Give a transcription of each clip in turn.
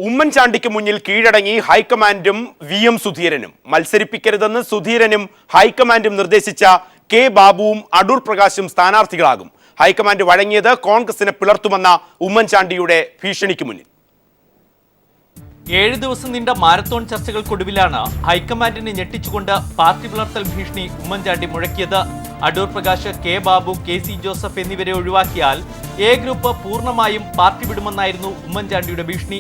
ഉമ്മൻചാണ്ടിക്ക് മുന്നിൽ കീഴടങ്ങി ഹൈക്കമാൻഡും VM സുധീരനും. മത്സരിപ്പിക്കരുതെന്ന് സുധീരനും ഹൈക്കമാൻഡും നിർദ്ദേശിച്ച കെ ബാബുവും അടൂർ പ്രകാശും സ്ഥാനാർത്ഥികളാകും. ഹൈക്കമാൻഡ് വഴങ്ങിയത് കോൺഗ്രസിനെ പിളർത്തുമെന്ന ഉമ്മൻചാണ്ടിയുടെ ഭീഷണിക്ക് മുന്നിൽ. 7 ദിവസം നീണ്ട മാരത്തോൺ ചർച്ചകൾക്കൊടുവിലാണ് ഹൈക്കമാൻഡിനെ ഞെട്ടിച്ചുകൊണ്ട് പാർട്ടി പിളർത്തൽ ഭീഷണി Oommen Chandy മുഴക്കിയത്. Adoor Prakash, K Babu, KC Joseph എന്നിവരെ ഒഴിവാക്കിയാൽ A ഗ്രൂപ്പ് പൂർണ്ണമായും പാർട്ടി വിടുമെന്നായിരുന്നു ഉമ്മൻചാണ്ടിയുടെ ഭീഷണി.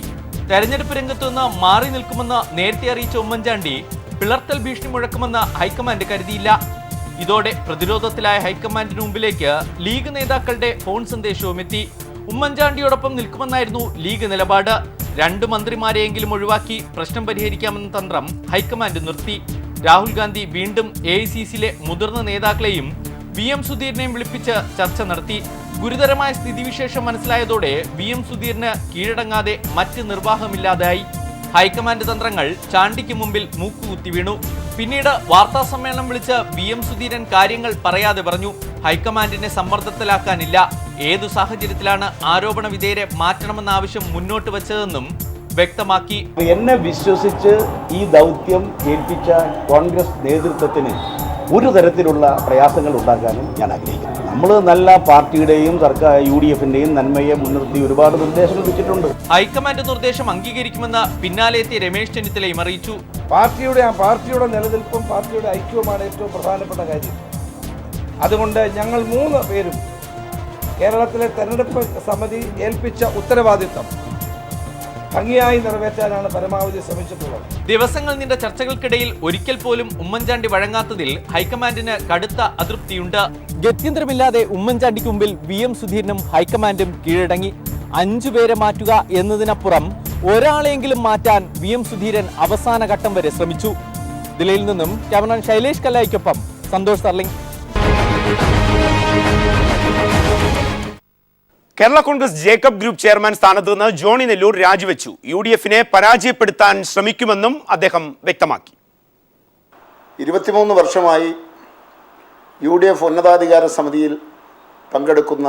തെരഞ്ഞെടുപ്പ് രംഗത്തു നിന്ന് മാറി നിൽക്കുമെന്ന് നേരത്തെ അറിയിച്ച ഉമ്മൻചാണ്ടി പിളർത്തൽ ഭീഷണി മുഴക്കുമെന്ന് ഹൈക്കമാൻഡ് കരുതിയില്ല. ഇതോടെ പ്രതിരോധത്തിലായ ഹൈക്കമാൻഡിന് മുമ്പിലേക്ക് ലീഗ് നേതാക്കളുടെ ഫോൺ സന്ദേശവും എത്തി. ഉമ്മൻചാണ്ടിയോടൊപ്പം നിൽക്കുമെന്നായിരുന്നു ലീഗ് നിലപാട്. 2 മന്ത്രിമാരെയെങ്കിലും ഒഴിവാക്കി പ്രശ്നം പരിഹരിക്കാമെന്ന തന്ത്രം ഹൈക്കമാൻഡ് നിർത്തി. രാഹുൽ ഗാന്ധി വീണ്ടും AICCയിലെ മുതിർന്ന നേതാക്കളെയും VM സുധീരനെയും വിളിപ്പിച്ച് ചർച്ച നടത്തി. ഗുരുതരമായ സ്ഥിതിവിശേഷം മനസ്സിലായതോടെ VM സുധീരന് കീഴടങ്ങാതെ മറ്റ് നിർവാഹമില്ലാതായി. ഹൈക്കമാൻഡ് തന്ത്രങ്ങൾ ചാണ്ടിക്ക് മുമ്പിൽ മൂക്കുകുത്തി വീണു. പിന്നീട് വാർത്താ സമ്മേളനം വിളിച്ച് VM സുധീരൻ കാര്യങ്ങൾ പറയാതെ പറഞ്ഞു. ഹൈക്കമാൻഡിനെ സമ്മർദ്ദത്തിലാക്കാനില്ല, ഏതു സാഹചര്യത്തിലാണ് ആരോപണ വിധേയരെ മാറ്റണമെന്ന ആവശ്യം മുന്നോട്ട് വെച്ചതെന്നും വ്യക്തമാക്കി. എന്നെ വിശ്വസിച്ച് ഈ ദൗത്യം ഏൽപ്പിച്ച കോൺഗ്രസ് നേതൃത്വത്തിന് ഒരു തരത്തിലുള്ള പ്രയാസങ്ങൾ ഉണ്ടാക്കാനും ഞാൻ ആഗ്രഹിക്കുന്നു. നമ്മൾ നല്ല പാർട്ടിയുടെയും സർക്കാർ UDFന്റെയും നന്മയെ മുൻനിർത്തി ഒരുപാട് നിർദ്ദേശങ്ങൾ വെച്ചിട്ടുണ്ട്. ഹൈക്കമാൻഡ് നിർദ്ദേശം അംഗീകരിക്കുമെന്ന് പിന്നാലെ എത്തിയ രമേശ് ചെന്നിത്തലയും അറിയിച്ചു. പാർട്ടിയുടെ നിലനിൽപ്പും പാർട്ടിയുടെ ഐക്യവുമാണ് ഏറ്റവും പ്രധാനപ്പെട്ട കാര്യം. അതുകൊണ്ട് ഞങ്ങൾ 3 പേരും കേരളത്തിലെ തെരഞ്ഞെടുപ്പ് സമിതി ഏൽപ്പിച്ച ഉത്തരവാദിത്തം ഭംഗിയായി നിറവേറ്റാനാണ് പരമാവധി ശ്രമിച്ചിട്ടുള്ളത്. ദിവസങ്ങൾ നീണ്ട ചർച്ചകൾക്കിടയിൽ ഒരിക്കൽ പോലും ഉമ്മൻചാണ്ടി വഴങ്ങാത്തതിൽ ഹൈക്കമാൻഡിന് കടുത്ത അതൃപ്തിയുണ്ട്. ഗത്യന്തരമില്ലാതെ ഉമ്മൻചാണ്ടിക്ക് മുമ്പിൽ VM സുധീരനും ഹൈക്കമാൻഡും കീഴടങ്ങി. 5 പേരെ മാറ്റുക എന്നതിനപ്പുറം ഒരാളെങ്കിലും മാറ്റാൻ VM സുധീരൻ അവസാന ഘട്ടം വരെ ശ്രമിച്ചു. ദില്ലിയിൽ നിന്നും ക്യാമറമാൻ ശൈലേഷ് കല്ലായിക്കൊപ്പം സന്തോഷ് സർലിംഗ്. കേരള കോൺഗ്രസ് ജേക്കബ് ഗ്രൂപ്പ് ചെയർമാൻ സ്ഥാനത്ത് നിന്ന് ജോണി നെല്ലൂർ രാജിവെച്ചു. UDFനെ പരാജയപ്പെടുത്താൻ ശ്രമിക്കുമെന്നും അദ്ദേഹം വ്യക്തമാക്കി. 23 വർഷമായി UDF ഉന്നതാധികാര സമിതിയിൽ പങ്കെടുക്കുന്ന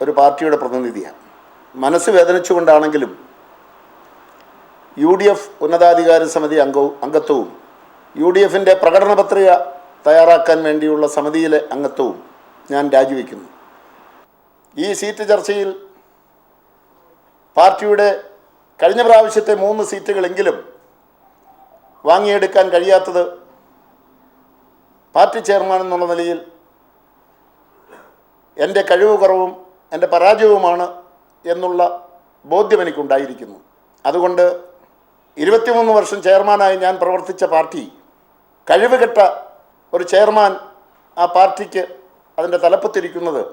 ഒരു പാർട്ടിയുടെ പ്രതിനിധിയാണ്. മനസ്സ് വേദനിച്ചുകൊണ്ടാണെങ്കിലും UDF ഉന്നതാധികാര സമിതി അംഗത്വവും UDFന്റെ പ്രകടന പത്രിക തയ്യാറാക്കാൻ വേണ്ടിയുള്ള സമിതിയിലെ അംഗത്വവും ഞാൻ രാജിവെക്കുന്നു. ഈ സീറ്റ് ചർച്ചയിൽ പാർട്ടിയുടെ കഴിഞ്ഞ പ്രാവശ്യത്തെ 3 സീറ്റുകളെങ്കിലും വാങ്ങിയെടുക്കാൻ കഴിയാത്തത് പാർട്ടി ചെയർമാൻ എന്നുള്ള നിലയിൽ എൻ്റെ കഴിവ് കുറവും എൻ്റെ പരാജയവുമാണ് എന്നുള്ള ബോധ്യം എനിക്കുണ്ടായിരിക്കുന്നു. അതുകൊണ്ട് 23 വർഷം ചെയർമാനായി ഞാൻ പ്രവർത്തിച്ച പാർട്ടി കഴിവുകെട്ട ഒരു ചെയർമാൻ ആ പാർട്ടിക്ക് അതിൻ്റെ തലപ്പത്തിരിക്കുന്നത്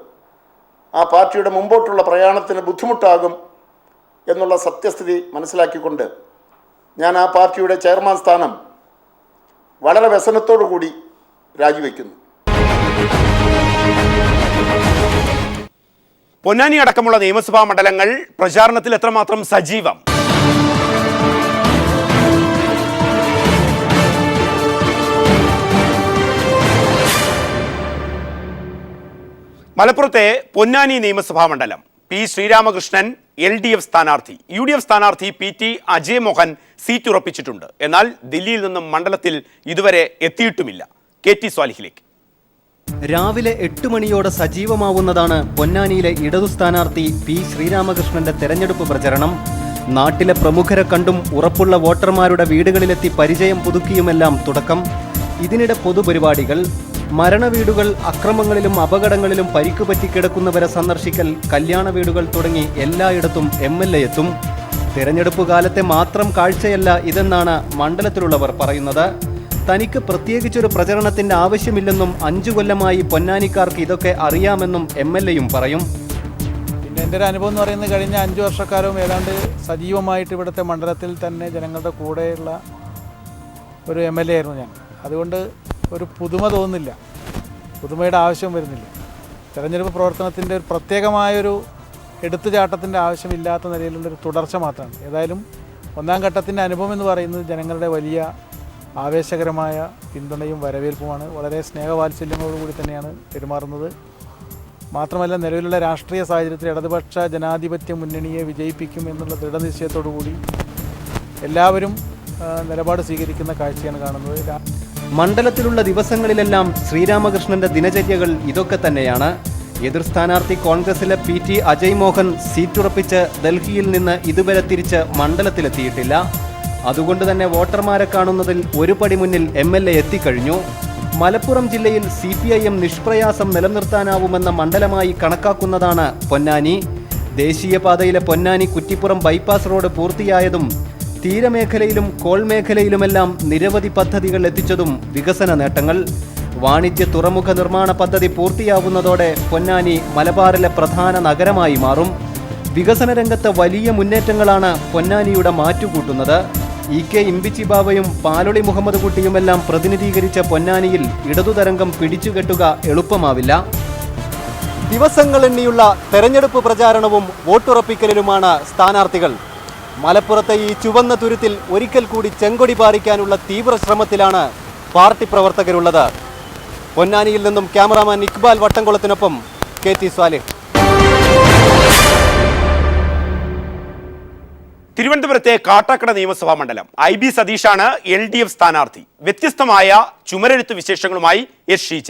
ആ പാർട്ടിയുടെ മുമ്പോട്ടുള്ള പ്രയാണത്തിന് ബുദ്ധിമുട്ടാകും എന്നുള്ള സത്യസ്ഥിതി മനസ്സിലാക്കിക്കൊണ്ട് ഞാൻ ആ പാർട്ടിയുടെ ചെയർമാൻ സ്ഥാനം വളരെ വ്യസനത്തോടു കൂടി രാജിവെക്കുന്നു. പൊന്നാനി അടക്കമുള്ള നിയമസഭാ മണ്ഡലങ്ങൾ പ്രചാരണത്തിൽ എത്രമാത്രം സജീവം? മലപ്പുറത്തെ പൊന്നാനി നിയമസഭാ മണ്ഡലം P. ശ്രീരാമകൃഷ്ണൻ LDF സ്ഥാനാർത്ഥി. UDF സ്ഥാനാർത്ഥി PT അജയ് മോഹൻ സീറ്റ് ഉറപ്പിച്ചിട്ടുണ്ട്. എന്നാൽ ദില്ലിയിൽ നിന്നും മണ്ഡലത്തിൽ ഇതുവരെ എത്തിയിട്ടുമില്ല. KT സ്വാലിഹിലേക്ക്. രാവിലെ 8 മണിയോടെ സജീവമാവുന്നതാണ് പൊന്നാനിയിലെ ഇടതു സ്ഥാനാർത്ഥി P. ശ്രീരാമകൃഷ്ണന്റെ തെരഞ്ഞെടുപ്പ് പ്രചരണം. നാട്ടിലെ പ്രമുഖരെ കണ്ടും ഉറപ്പുള്ള വോട്ടർമാരുടെ വീടുകളിലെത്തി പരിചയം പുതുക്കിയുമെല്ലാം തുടക്കം. ഇതിനിടെ പൊതുപരിപാടികൾ, മരണവീടുകൾ, അക്രമങ്ങളിലും അപകടങ്ങളിലും പരിക്ക് പറ്റി കിടക്കുന്നവരെ സന്ദർശിക്കൽ, കല്യാണ വീടുകൾ തുടങ്ങി എല്ലായിടത്തും MLA എത്തും. തിരഞ്ഞെടുപ്പ് കാലത്തെ മാത്രം കാഴ്ചയല്ല ഇതെന്നാണ് മണ്ഡലത്തിലുള്ളവർ പറയുന്നത്. തനിക്ക് പ്രത്യേകിച്ചൊരു പ്രചരണത്തിന്റെ ആവശ്യമില്ലെന്നും 5 കൊല്ലമായി പൊന്നാനിക്കാർക്ക് ഇതൊക്കെ അറിയാമെന്നും MLAയും പറയും. പിന്നെ എൻ്റെ ഒരു അനുഭവം എന്ന് പറയുന്നത് കഴിഞ്ഞ 5 വർഷക്കാലവും ഏതാണ്ട് സജീവമായിട്ട് ഇവിടുത്തെ മണ്ഡലത്തിൽ തന്നെ ജനങ്ങളുടെ കൂടെയുള്ള ഒരു MLA ആയിരുന്നു ഞാൻ. അതുകൊണ്ട് ഒരു പുതുമ തോന്നുന്നില്ല, പുതുമയുടെ ആവശ്യം വരുന്നില്ല. തെരഞ്ഞെടുപ്പ് പ്രവർത്തനത്തിൻ്റെ ഒരു പ്രത്യേകമായൊരു എടുത്തുചാട്ടത്തിൻ്റെ ആവശ്യമില്ലാത്ത നിലയിലുള്ളൊരു തുടർച്ച മാത്രമാണ്. ഏതായാലും 1ാം ഘട്ടത്തിൻ്റെ അനുഭവം എന്ന് പറയുന്നത് ജനങ്ങളുടെ വലിയ ആവേശകരമായ പിന്തുണയും വരവേൽപ്പുമാണ്. വളരെ സ്നേഹവാത്സല്യങ്ങളോടുകൂടി തന്നെയാണ് പെരുമാറുന്നത്. മാത്രമല്ല നിലവിലുള്ള രാഷ്ട്രീയ സാഹചര്യത്തിൽ ഇടതുപക്ഷ ജനാധിപത്യ മുന്നണിയെ വിജയിപ്പിക്കും എന്നുള്ള ദൃഢനിശ്ചയത്തോടു കൂടി എല്ലാവരും നിലപാട് സ്വീകരിക്കുന്ന കാഴ്ചയാണ് കാണുന്നത്. മണ്ഡലത്തിലുള്ള ദിവസങ്ങളിലെല്ലാം ശ്രീരാമകൃഷ്ണന്റെ ദിനചര്യകൾ ഇതൊക്കെ തന്നെയാണ്. എതിർ സ്ഥാനാർത്ഥി കോൺഗ്രസിലെ PT അജയ് മോഹൻ സീറ്റുറപ്പിച്ച് ഡൽഹിയിൽ നിന്ന് ഇതുവരെ തിരിച്ച് മണ്ഡലത്തിലെത്തിയിട്ടില്ല. അതുകൊണ്ട് തന്നെ വോട്ടർമാരെ കാണുന്നതിൽ ഒരു പടി മുന്നിൽ MLA എത്തിക്കഴിഞ്ഞു. മലപ്പുറം ജില്ലയിൽ CPIM നിഷ്പ്രയാസം നിലനിർത്താനാവുമെന്ന മണ്ഡലമായി കണക്കാക്കുന്നതാണ് പൊന്നാനി. ദേശീയപാതയിലെ പൊന്നാനി കുറ്റിപ്പുറം ബൈപ്പാസ് റോഡ് പൂർത്തിയായതും തീരമേഖലയിലും കോൾ മേഖലയിലുമെല്ലാം നിരവധി പദ്ധതികൾ എത്തിച്ചതും വികസന നേട്ടങ്ങൾ. വാണിജ്യ തുറമുഖ നിർമ്മാണ പദ്ധതി പൂർത്തിയാവുന്നതോടെ പൊന്നാനി മലബാറിലെ പ്രധാന നഗരമായി മാറും. വികസന രംഗത്ത് വലിയ മുന്നേറ്റങ്ങളാണ് പൊന്നാനിയുടെ മാറ്റുകൂട്ടുന്നത്. EK ഇമ്പിച്ചി ബാബയും പാലൊളി മുഹമ്മദ് കുട്ടിയുമെല്ലാം പ്രതിനിധീകരിച്ച പൊന്നാനിയിൽ ഇടതുതരംഗം പിടിച്ചുകെട്ടുക എളുപ്പമാവില്ല. ദിവസങ്ങൾ എണ്ണിയുള്ള തെരഞ്ഞെടുപ്പ് പ്രചാരണവും വോട്ടുറപ്പിക്കലിലുമാണ് സ്ഥാനാർത്ഥികൾ. മലപ്പുറത്തെ ഈ ചുവന്ന തുരുത്തിൽ ഒരിക്കൽ കൂടി ചെങ്കൊടി പാറിക്കാനുള്ള തീവ്ര ശ്രമത്തിലാണ് പാർട്ടി പ്രവർത്തകരുള്ളത്. പൊന്നാനിയിൽ നിന്നും ക്യാമറാമാൻ ഇക്ബാൽ വട്ടംകുളത്തിനൊപ്പം KT സ്വാലിഹ്. തിരുവനന്തപുരത്തെ കാട്ടാക്കട നിയമസഭാ മണ്ഡലം IB സതീഷാണ് LDF സ്ഥാനാർത്ഥി. വ്യത്യസ്തമായ ചുമരെഴുത്ത് വിശേഷങ്ങളുമായി എസ് ഷീജ.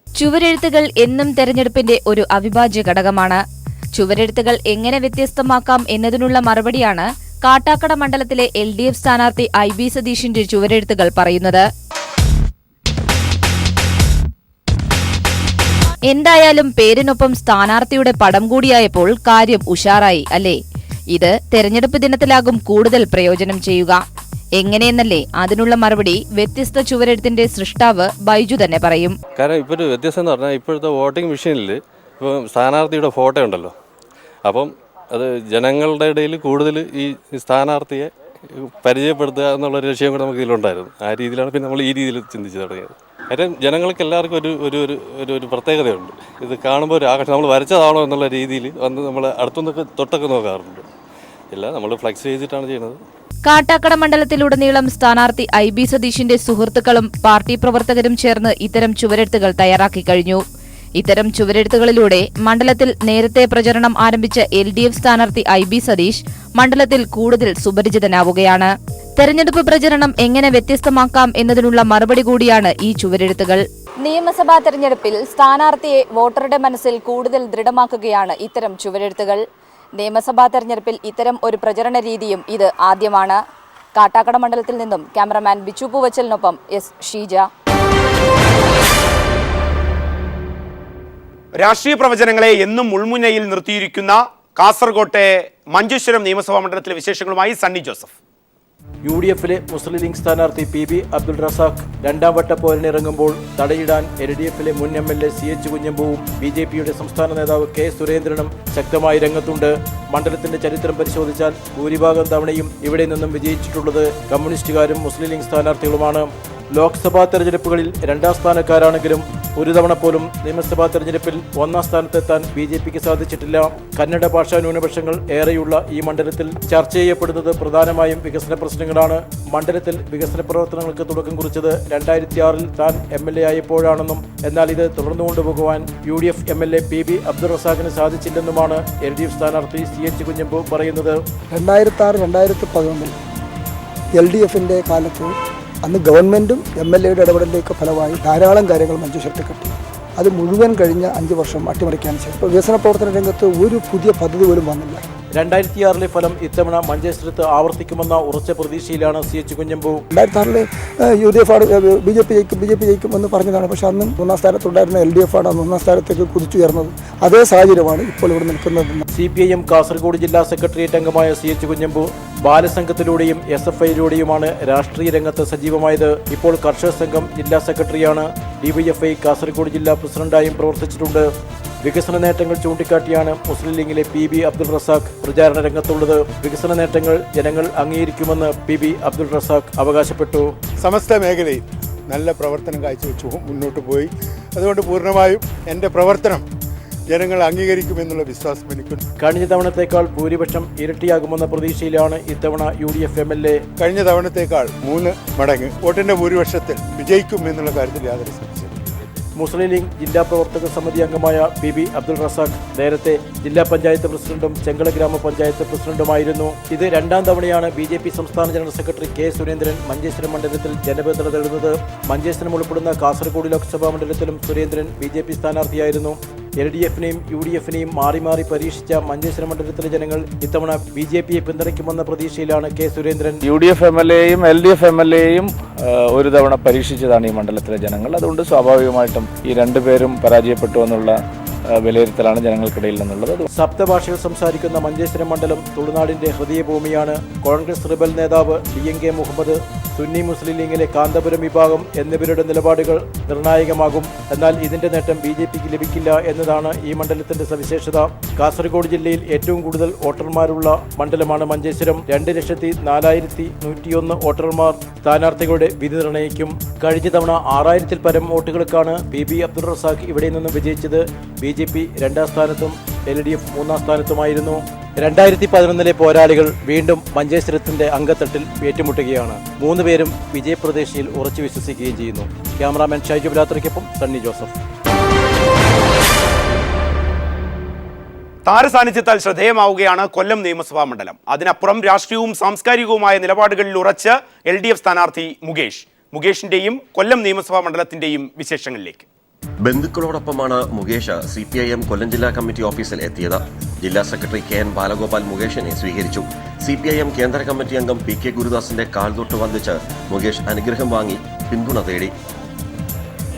ചുവരെഴുത്തുകൾ എന്നും തെരഞ്ഞെടുപ്പിന്റെ ഒരു അവിഭാജ്യ ഘടകമാണ്. ചുവരെഴുത്തുകൾ എങ്ങനെ വ്യത്യസ്തമാക്കാം എന്നതിനുള്ള മറുപടിയാണ് കാട്ടാക്കട മണ്ഡലത്തിലെ LDF സ്ഥാനാർത്ഥി IB സതീഷിന്റെ ചുവരെഴുത്തുകൾ പറയുന്നത്. എന്തായാലും പേരിനൊപ്പം സ്ഥാനാർത്ഥിയുടെ പടം കൂടിയായപ്പോൾ കാര്യം ഉഷാറായി അല്ലേ? ഇത് തെരഞ്ഞെടുപ്പ് ദിനത്തിലാകും കൂടുതൽ പ്രയോജനം ചെയ്യുക. എങ്ങനെയെന്നല്ലേ അതിനുള്ള മറുപടി വ്യത്യസ്ത ചുവരെഴുത്തിന്റെ സൃഷ്ടാവ് ബൈജു തന്നെ പറയും. കാരണം ഇപ്പോൾ ഒരു വ്യത്യസ്തം എന്ന് പറഞ്ഞാൽ ഇപ്പോഴത്തെ വോട്ടിംഗ് മെഷീനിൽ ഇപ്പോൾ സ്ഥാനാർത്ഥിയുടെ ഫോട്ടോ ഉണ്ടല്ലോ, അപ്പം അത് ജനങ്ങളുടെ ഇടയിൽ കൂടുതൽ ഈ സ്ഥാനാർത്ഥിയെ പരിചയപ്പെടുത്തുക എന്നുള്ളൊരു ലക്ഷ്യം കൂടെ നമുക്ക് ഇതിലുണ്ടായിരുന്നു. ആ രീതിയിലാണ് പിന്നെ നമ്മൾ ഈ രീതിയിൽ ചിന്തിച്ച് തുടങ്ങിയത്. കാര്യം ജനങ്ങൾക്ക് എല്ലാവർക്കും ഒരു പ്രത്യേകതയുണ്ട്. ഇത് കാണുമ്പോൾ ഒരു ആകർഷണം, നമ്മൾ വരച്ചതാണോ എന്നുള്ള രീതിയിൽ വന്ന് നമ്മൾ അടുത്തുനിന്നൊക്കെ തൊട്ടൊക്കെ നോക്കാറുണ്ട്. ഇല്ല, നമ്മൾ ഫ്ലെക്സ് ചെയ്തിട്ടാണ് ചെയ്യുന്നത്. കാട്ടാക്കട മണ്ഡലത്തിലുടനീളം സ്ഥാനാർത്ഥി IB സതീഷിന്റെ സുഹൃത്തുക്കളും പാർട്ടി പ്രവർത്തകരും ചേർന്ന് ഇത്തരം ചുവരെഴുത്തുകൾ തയ്യാറാക്കി കഴിഞ്ഞു. ഇത്തരം ചുവരെഴുത്തുകളിലൂടെ മണ്ഡലത്തിൽ നേരത്തെ പ്രചരണം ആരംഭിച്ച LDF സ്ഥാനാർത്ഥി IB സതീഷ് മണ്ഡലത്തിൽ കൂടുതൽ സുപരിചിതനാവുകയാണ്. തെരഞ്ഞെടുപ്പ് പ്രചരണം എങ്ങനെ വ്യത്യസ്തമാക്കാം എന്നതിനുള്ള മറുപടി കൂടിയാണ് ഈ ചുവരെഴുത്തുകൾ. നിയമസഭാ തെരഞ്ഞെടുപ്പിൽ സ്ഥാനാർത്ഥിയെ വോട്ടറുടെ മനസ്സിൽ കൂടുതൽ ദൃഢമാക്കുകയാണ് ഇത്തരം ചുവരെഴുത്തുകൾ. നിയമസഭാ തെരഞ്ഞെടുപ്പിൽ ഇത്തരം ഒരു പ്രചരണ രീതിയും ഇത് ആദ്യമാണ്. കാട്ടാക്കട മണ്ഡലത്തിൽ നിന്നും ക്യാമറമാൻ ബിച്ചു പൂവച്ചലിനൊപ്പം എസ് ഷീജ. രാഷ്ട്രീയ പ്രവചനങ്ങളെ എന്നും മുൾമുനയിൽ നിർത്തിയിരിക്കുന്ന കാസർകോട്ടെ മഞ്ചേശ്വരം നിയമസഭാ മണ്ഡലത്തിലെ വിശേഷങ്ങളുമായി സണ്ണി ജോസഫ്. UDFിലെ മുസ്ലിം ലീഗ് സ്ഥാനാർത്ഥി PB അബ്ദുൾ റസാഖ് രണ്ടാം വട്ട പോരിനിറങ്ങുമ്പോൾ തടയിടാൻ LDFിലെ മുൻ MLA CH കുഞ്ഞമ്പുവും BJPയുടെ സംസ്ഥാന നേതാവ് K സുരേന്ദ്രനും ശക്തമായി രംഗത്തുണ്ട്. മണ്ഡലത്തിന്റെ ചരിത്രം പരിശോധിച്ചാൽ ഭൂരിഭാഗം തവണയും ഇവിടെ നിന്നും വിജയിച്ചിട്ടുള്ളത് കമ്മ്യൂണിസ്റ്റുകാരും മുസ്ലിം ലീഗ് സ്ഥാനാർത്ഥികളുമാണ്. ലോക്സഭാ തെരഞ്ഞെടുപ്പുകളിൽ രണ്ടാം സ്ഥാനക്കാരാണെങ്കിലും ഒരു തവണ പോലും നിയമസഭാ തെരഞ്ഞെടുപ്പിൽ ഒന്നാം സ്ഥാനത്തെത്താൻ BJPക്ക് സാധിച്ചിട്ടില്ല. കന്നഡ ഭാഷാ ന്യൂനപക്ഷങ്ങൾ ഏറെയുള്ള ഈ മണ്ഡലത്തിൽ ചർച്ച ചെയ്യപ്പെടുന്നത് പ്രധാനമായും വികസന പ്രശ്നങ്ങളാണ്. മണ്ഡലത്തിൽ വികസന പ്രവർത്തനങ്ങൾക്ക് തുടക്കം കുറിച്ചത് 2006-ൽ താൻ MLA ആയപ്പോഴാണെന്നും എന്നാൽ ഇത് തുടർന്നു കൊണ്ടുപോകുവാൻ UDF MLA PB Abdul റസാഖിന് സാധിച്ചില്ലെന്നുമാണ് LDF സ്ഥാനാർത്ഥി CH കുഞ്ഞമ്പു പറയുന്നത്. 2006-2011 LDFിൻ്റെ കാലത്ത് അന്ന് ഗവൺമെൻറ്റും MLAയുടെ ഇടപെടലിലേക്ക് ഫലമായി ധാരാളം കാര്യങ്ങൾ മഞ്ചേശ്വരത്ത് കിട്ടി. അത് മുഴുവൻ കഴിഞ്ഞ 5 വർഷം അട്ടിമറിക്കാൻ ചെയ്തു. വികസന പ്രവർത്തന രംഗത്ത് ഒരു പുതിയ പദ്ധതി പോലും വന്നില്ല. 2006-ലെ ഫലം ഇത്തവണ മഞ്ചേശ്വരത്ത് ആവർത്തിക്കുമെന്ന ഉറച്ച പ്രതീക്ഷയിലാണ് CH കുഞ്ഞമ്പു. 2006-ൽ UDF BJP ജയിക്കും എന്ന് പറഞ്ഞതാണ്. പക്ഷെ അന്നും ഒന്നാം സ്ഥാനത്തുണ്ടായിരുന്ന LDF ആണ് ഒന്നാം സ്ഥാനത്തേക്ക് കുതിച്ചുയർന്നത്. അതേ സാഹചര്യമാണ് ഇപ്പോൾ ഇവിടെ നിൽക്കുന്നത്. CPIM കാസർഗോഡ് ജില്ലാ സെക്രട്ടേറിയറ്റ് അംഗമായ CH കുഞ്ഞമ്പു ബാലസംഘത്തിലൂടെയും SFIയിലൂടെയുമാണ് രാഷ്ട്രീയ രംഗത്ത് സജീവമായത്. ഇപ്പോൾ കർഷക സംഘം ജില്ലാ സെക്രട്ടറിയാണ്. DYFI കാസർഗോഡ് ജില്ലാ പ്രസിഡന്റായും പ്രവർത്തിച്ചിട്ടുണ്ട്. വികസന നേട്ടങ്ങൾ ചൂണ്ടിക്കാട്ടിയാണ് മുസ്ലിം ലീഗിലെ PB അബ്ദുൾ റസാഖ് പ്രചാരണ രംഗത്തുള്ളത്. വികസന നേട്ടങ്ങൾ ജനങ്ങൾ അംഗീകരിക്കുമെന്ന് PB അബ്ദുൾ റസാഖ് അവകാശപ്പെട്ടു. സമസ്ത മേഖലയിൽ നല്ല പ്രവർത്തനം കാഴ്ചവെച്ചു മുന്നോട്ട് പോയി. അതുകൊണ്ട് പൂർണ്ണമായും എൻ്റെ പ്രവർത്തനം ജനങ്ങൾ അംഗീകരിക്കുമെന്നുള്ള വിശ്വാസം എനിക്കുണ്ട്. കഴിഞ്ഞ തവണത്തേക്കാൾ ഭൂരിപക്ഷം ഇരട്ടിയാകുമെന്ന പ്രതീക്ഷയിലാണ് ഇത്തവണ UDF MLA. കഴിഞ്ഞ തവണത്തേക്കാൾ 3 മടങ്ങ് വോട്ടിൻ്റെ ഭൂരിപക്ഷത്തിൽ വിജയിക്കും എന്നുള്ള കാര്യത്തിൽ യാതൊരു സംശയം. മുസ്ലിം ലീഗ് ജില്ലാ പ്രവർത്തക സമിതി അംഗമായ PB അബ്ദുൾ റസാഖ് നേരത്തെ ജില്ലാ പഞ്ചായത്ത് പ്രസിഡന്റും ചെങ്കള ഗ്രാമപഞ്ചായത്ത് പ്രസിഡന്റുമായിരുന്നു. ഇത് രണ്ടാം തവണയാണ് BJP സംസ്ഥാന general secretary K Surendran Manjeshwaram മണ്ഡലത്തിൽ ജനപിന്തുണ തേടുന്നത്. മഞ്ചേശ്വരം ഉൾപ്പെടുന്ന കാസർഗോഡ് ലോക്സഭാ മണ്ഡലത്തിലും സുരേന്ദ്രൻ BJP സ്ഥാനാർത്ഥിയായിരുന്നു. LDF-നെയും UDF-നെയും മാറി മാറി പരീക്ഷിച്ച മഞ്ചേശ്വരം മണ്ഡലത്തിലെ ജനങ്ങൾ ഇത്തവണ BJP-യെ പിന്തുണയ്ക്കുമെന്ന പ്രതീക്ഷയിലാണ് K സുരേന്ദ്രൻ. UDF MLA-യും LDF MLA-യും ഒരു തവണ പരീക്ഷിച്ചതാണ് ഈ മണ്ഡലത്തിലെ ജനങ്ങൾ. അതുകൊണ്ട് സ്വാഭാവികമായിട്ടും ഈ രണ്ടുപേരും പരാജയപ്പെട്ടു എന്നുള്ള വിലയിരുത്തലാണ് ജനങ്ങൾക്കിടയിൽ നിന്നുള്ളത്. സപ്തഭാഷകൾ സംസാരിക്കുന്ന മഞ്ചേശ്വരം മണ്ഡലം തുളുനാടിന്റെ ഹൃദയഭൂമിയാണ്. കോൺഗ്രസ് റിബൽ നേതാവ് DNK മുഹമ്മദ്, സുന്നി മുസ്ലിം ലീഗിലെ കാന്തപുരം വിഭാഗം എന്നിവരുടെ നിലപാടുകൾ നിർണായകമാകും. എന്നാൽ ഇതിന്റെ നേട്ടം BJP-ക്ക് ലഭിക്കില്ല എന്നതാണ് ഈ മണ്ഡലത്തിന്റെ സവിശേഷത. കാസർഗോഡ് ജില്ലയിൽ ഏറ്റവും കൂടുതൽ വോട്ടർമാരുള്ള മണ്ഡലമാണ് മഞ്ചേശ്വരം. 2,04,101 വോട്ടർമാർ സ്ഥാനാർത്ഥികളുടെ വിധി നിർണ്ണയിക്കും. കഴിഞ്ഞ തവണ 6000-ൽ പരം വോട്ടുകൾക്കാണ് PB അബ്ദുൾ റസാഖ് ഇവിടെ നിന്നും വിജയിച്ചത്. BJP 2ാം സ്ഥാനത്തും LDF 3ാം സ്ഥാനത്തുമായിരുന്നു. 2011-ലെ പോരാളികൾ വീണ്ടും മഞ്ചേശ്വരത്തിന്റെ അങ്കത്തട്ടിൽ ഏറ്റുമുട്ടുകയാണ്. 3 പേരും വിജയപ്രതീക്ഷയിൽ ഉറച്ചു വിശ്വസിക്കുകയും ചെയ്യുന്നു. ക്യാമറാമാൻ ഷൈജു ബിലാത്രയ്ക്കൊപ്പം സണ്ണി ജോസഫ്. താരസാന്നിധ്യത്താൽ ശ്രദ്ധേയമാവുകയാണ് കൊല്ലം നിയമസഭാ മണ്ഡലം. അതിനപ്പുറം രാഷ്ട്രീയവും സാംസ്കാരികവുമായ നിലപാടുകളിൽ ഉറച്ച് LDF സ്ഥാനാർത്ഥി മുകേഷിന്റെയും കൊല്ലം നിയമസഭാ മണ്ഡലത്തിന്റെയും വിശേഷങ്ങളിലേക്ക്. ബന്ധുക്കളോടൊപ്പമാണ് മുകേഷ് CPIM കൊല്ലം ജില്ലാ കമ്മിറ്റി ഓഫീസിൽ എത്തിയത്. ജില്ലാ സെക്രട്ടറി KN ബാലഗോപാൽ മുകേഷിനെ സ്വീകരിച്ചു. CPIM കേന്ദ്ര കമ്മിറ്റി അംഗം PK ഗുരുദാസിന്റെ കാൽ തൊട്ട് വന്ദിച്ച് മുകേഷ് അനുഗ്രഹം വാങ്ങി പിന്തുണ തേടി.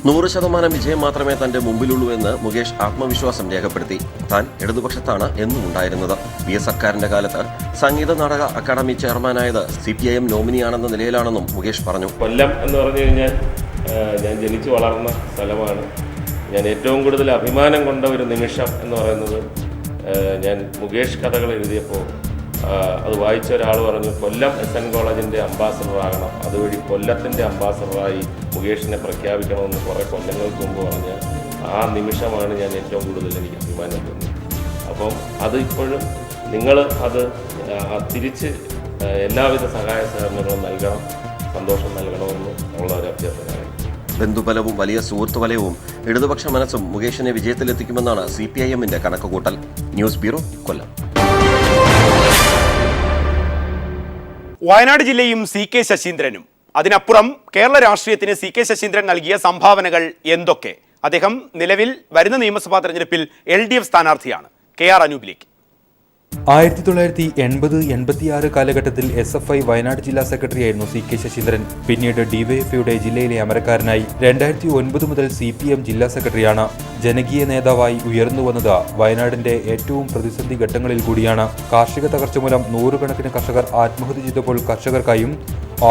100% വിജയം മാത്രമേ തന്റെ മുമ്പിലുള്ളൂ എന്ന് മുകേഷ് ആത്മവിശ്വാസം രേഖപ്പെടുത്തി. താൻ ഇടതുപക്ഷത്താണ് എന്നും ഉണ്ടായിരുന്നത്. PS സർക്കാരിന്റെ കാലത്ത് സംഗീത നാടക അക്കാദമി ചെയർമാനായത് CPIM നോമിനിയാണെന്ന നിലയിലാണെന്നും മുകേഷ് പറഞ്ഞു. കൊല്ലം എന്ന് പറഞ്ഞു കഴിഞ്ഞാൽ ഞാൻ ജനിച്ചു വളർന്ന സ്ഥലമാണ്. ഞാൻ ഏറ്റവും കൂടുതൽ അഭിമാനം കൊണ്ട ഒരു നിമിഷം എന്ന് പറയുന്നത് ഞാൻ മുകേഷ് കഥകൾ എഴുതിയപ്പോൾ അത് വായിച്ച ഒരാൾ പറഞ്ഞു, കൊല്ലം SN കോളേജിൻ്റെ അംബാസഡറാകണം, അതുവഴി കൊല്ലത്തിൻ്റെ അംബാസഡറായി മുകേഷിനെ പ്രഖ്യാപിക്കണമെന്ന് കുറേ കൊല്ലങ്ങൾക്ക് മുമ്പ് പറഞ്ഞ ആ നിമിഷമാണ് ഞാൻ ഏറ്റവും കൂടുതൽ എനിക്ക് അഭിമാനം തോന്നുന്നത്. അപ്പം അത് ഇപ്പോഴും നിങ്ങൾ അത് തിരിച്ച് എല്ലാവിധ സഹായ സഹകരണങ്ങളും നൽകണം, സന്തോഷം നൽകണമെന്ന് ഉള്ള ഒരു അഭ്യർത്ഥനയാണ്. ബന്ധുബലവും വലിയ സുഹൃത്തു വലയവും ഇടതുപക്ഷ മനസ്സും മുകേഷിനെ വിജയത്തിലെത്തിക്കുമെന്നാണ് CPIM-ന്റെ കണക്കുകൂട്ടൽ. ന്യൂസ് ബ്യൂറോ, കൊല്ലം. വയനാട് ജില്ലയും CK ശശീന്ദ്രനും. അതിനപ്പുറം കേരള രാഷ്ട്രീയത്തിന് CK ശശീന്ദ്രൻ നൽകിയ സംഭാവനകൾ എന്തൊക്കെ? അദ്ദേഹം നിലവിൽ വരുന്ന നിയമസഭാ തെരഞ്ഞെടുപ്പിൽ LDF സ്ഥാനാർത്ഥിയാണ്. KR അനൂപിലേക്ക്. 1980-86 കാലഘട്ടത്തിൽ SFI വയനാട് ജില്ലാ സെക്രട്ടറിയായിരുന്നു CK ശശീന്ദ്രൻ. പിന്നീട് DYFIയുടെ ജില്ലയിലെ അമരക്കാരനായി 2009 മുതൽ CPM ജില്ലാ സെക്രട്ടറിയാണ്. ജനകീയ നേതാവായി ഉയർന്നുവന്നത് വയനാടിന്റെ ഏറ്റവും പ്രതിസന്ധി ഘട്ടങ്ങളിൽ കൂടിയാണ്. കാർഷിക തകർച്ച മൂലം നൂറുകണക്കിന് കർഷകർ ആത്മഹത്യ ചെയ്തപ്പോൾ കർഷകർക്കായും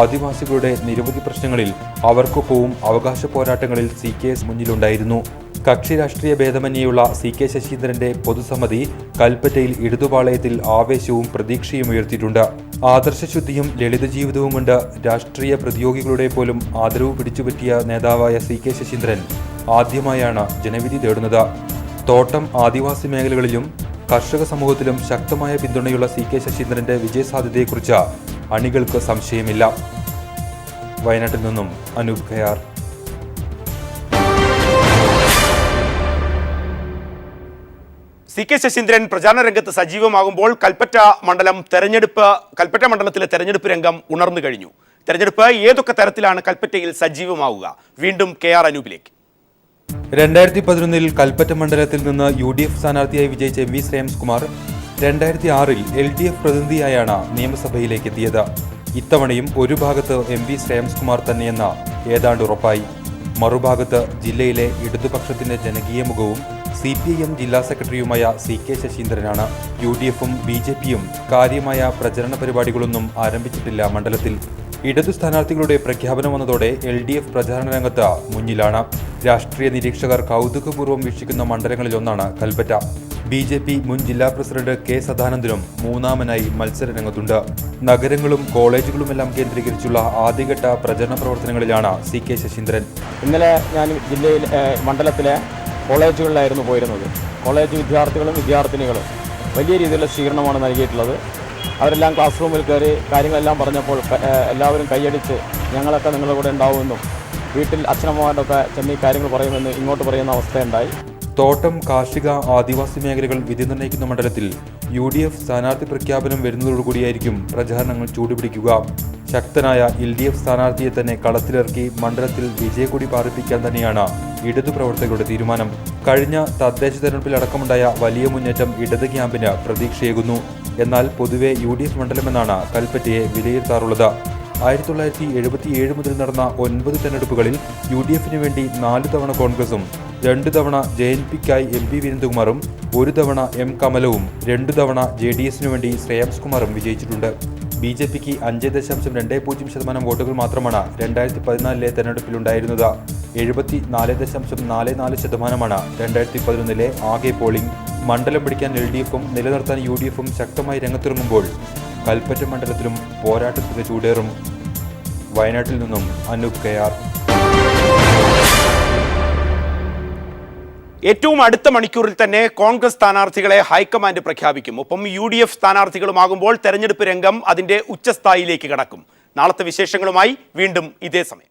ആദിവാസികളുടെ നിരവധി പ്രശ്നങ്ങളിൽ അവർക്കൊപ്പവും അവകാശ പോരാട്ടങ്ങളിൽ CK മുന്നിലുണ്ടായിരുന്നു. കക്ഷി രാഷ്ട്രീയ ഭേദമന്യേയുള്ള CK ശശീന്ദ്രന്റെ പൊതുസമിതി കൽപ്പറ്റയിൽ ഇടതുപാളയത്തിൽ ആവേശവും പ്രതീക്ഷയും ഉയർത്തിയിട്ടുണ്ട്. ആദർശശുദ്ധിയും ലളിത ജീവിതവും കൊണ്ട് രാഷ്ട്രീയ പ്രതിയോഗികളുടെ പോലും ആദരവ് പിടിച്ചുപറ്റിയ നേതാവായ CK ശശീന്ദ്രൻ ആദ്യമായാണ് ജനവിധി തേടുന്നത്. തോട്ടം ആദിവാസി മേഖലകളിലും കർഷക സമൂഹത്തിലും ശക്തമായ പിന്തുണയുള്ള CK ശശീന്ദ്രന്റെ വിജയസാധ്യതയെക്കുറിച്ച് അണികൾക്ക് സംശയമില്ല. വയനാട്ടിൽ നിന്നും അനൂപ് ഖയാർ. CK ശശീന്ദ്രൻ പ്രചാരണ രംഗത്ത് സജീവമാകുമ്പോൾ കൽപ്പറ്റ മണ്ഡലത്തിലെ തെരഞ്ഞെടുപ്പ് രംഗം ഉണർന്നു കഴിഞ്ഞു. തെരഞ്ഞെടുപ്പ് ഏതൊക്കെ തരത്തിലാണ് കൽപ്പറ്റയിൽ സജീവമാവുക? വീണ്ടും KR അനൂപിലേക്ക്. 2011-ൽ കൽപ്പറ്റ മണ്ഡലത്തിൽ നിന്ന് UDF സ്ഥാനാർത്ഥിയായി വിജയിച്ച MV ശ്രേയംസ്കുമാർ 2006-ൽ LDF പ്രതിനിധിയായാണ് നിയമസഭയിലേക്ക് എത്തിയത്. ഇത്തവണയും ഒരു ഭാഗത്ത് MV ശ്രേയംസ്കുമാർ തന്നെയെന്ന് ഏതാണ്ട് ഉറപ്പായി. മറുഭാഗത്ത് ജില്ലയിലെ ഇടതുപക്ഷത്തിന്റെ ജനകീയ മുഖവും CPIM ജില്ലാ സെക്രട്ടറിയുമായ CK ശശീന്ദ്രനാണ്. UDF-ഉം BJP-യും കാര്യമായ പ്രചരണ പരിപാടികളൊന്നും ആരംഭിച്ചിട്ടില്ല മണ്ഡലത്തിൽ. ഇടതു സ്ഥാനാർത്ഥികളുടെ പ്രഖ്യാപനം വന്നതോടെ LDF പ്രചാരണ രംഗത്ത് മുന്നിലാണ്. രാഷ്ട്രീയ നിരീക്ഷകർ കൗതുകപൂർവ്വം വീക്ഷിക്കുന്ന മണ്ഡലങ്ങളിലൊന്നാണ് കൽപ്പറ്റ. BJP മുൻ ജില്ലാ പ്രസിഡന്റ് K സദാനന്ദനും മൂന്നാമനായി മത്സര രംഗത്തുണ്ട്. നഗരങ്ങളും കോളേജുകളുമെല്ലാം കേന്ദ്രീകരിച്ചുള്ള ആദ്യഘട്ട പ്രചരണ പ്രവർത്തനങ്ങളിലാണ് CK ശശീന്ദ്രൻ. ഇന്നലെ ഞാൻ മണ്ഡലത്തിലെ കോളേജുകളിലായിരുന്നു പോയിരുന്നത്. കോളേജ് വിദ്യാർത്ഥികളും വിദ്യാർത്ഥിനികളും വലിയ രീതിയിലുള്ള സ്വീകരണമാണ് നൽകിയിട്ടുള്ളത്. അവരെല്ലാം ക്ലാസ് റൂമിൽ കയറി കാര്യങ്ങളെല്ലാം പറഞ്ഞപ്പോൾ എല്ലാവരും കൈയടിച്ച് ഞങ്ങളൊക്കെ നിങ്ങളുടെ കൂടെ ഉണ്ടാവുമെന്നും വീട്ടിൽ അച്ഛനമ്മമാരൊക്കെ ചെന്ന് ഈ കാര്യങ്ങൾ പറയുമെന്ന് ഇങ്ങോട്ട് പറയുന്ന അവസ്ഥയുണ്ടായി. തോട്ടം, കാർഷിക, ആദിവാസി മേഖലകൾ വിധി നിർണ്ണയിക്കുന്ന മണ്ഡലത്തിൽ UDF സ്ഥാനാർത്ഥി പ്രഖ്യാപനം വരുന്നതോടുകൂടിയായിരിക്കും പ്രചാരണങ്ങൾ ചൂടുപിടിക്കുക. ശക്തനായ LDF സ്ഥാനാർത്ഥിയെ തന്നെ കളത്തിലിറക്കി മണ്ഡലത്തിൽ വിജയക്കൊടി പാറിപ്പിക്കാൻ തന്നെയാണ് ഇടതു പ്രവർത്തകരുടെ തീരുമാനം. കഴിഞ്ഞ തദ്ദേശ തെരഞ്ഞെടുപ്പിലടക്കമുണ്ടായ വലിയ മുന്നേറ്റം ഇടത് ക്യാമ്പിന് പ്രതീക്ഷയേകുന്നു. എന്നാൽ പൊതുവെ UDF മണ്ഡലമെന്നാണ് കൽപ്പറ്റയെ വിലയിരുത്താറുള്ളത്. 1977 മുതൽ നടന്ന 9 തെരഞ്ഞെടുപ്പുകളിൽ UDFന് വേണ്ടി 4 തവണ കോൺഗ്രസും 2 തവണ JNPക്കായി MP വീരേന്ദ്രകുമാറും 1 തവണ M കമലവും 2 തവണ JDSനു വേണ്ടി ശ്രേയാംസ് കുമാറും വിജയിച്ചിട്ടുണ്ട്. BJPക്ക് 5.20% വോട്ടുകൾ മാത്രമാണ് 2014 തെരഞ്ഞെടുപ്പിലുണ്ടായിരുന്നത്. 74.44% 2011 ആകെ പോളിംഗ്. മണ്ഡലം പിടിക്കാൻ LDFും നിലനിർത്താൻ UDFും ശക്തമായി രംഗത്തിറങ്ങുമ്പോൾ കൽപ്പറ്റ മണ്ഡലത്തിലും പോരാട്ടത്തിന് ചൂടേറും. വയനാട്ടിൽ നിന്നും അനൂപ് KR. ഏറ്റവും അടുത്ത മണിക്കൂറിൽ തന്നെ കോൺഗ്രസ് സ്ഥാനാർത്ഥികളെ ഹൈക്കമാൻഡ് പ്രഖ്യാപിക്കും. ഒപ്പം UDF സ്ഥാനാർത്ഥികളുമാകുമ്പോൾ തെരഞ്ഞെടുപ്പ് രംഗം അതിന്റെ ഉച്ചസ്ഥായിലേക്ക് കടക്കും. നാളത്തെ വിശേഷങ്ങളുമായി വീണ്ടും ഇതേ സമയം.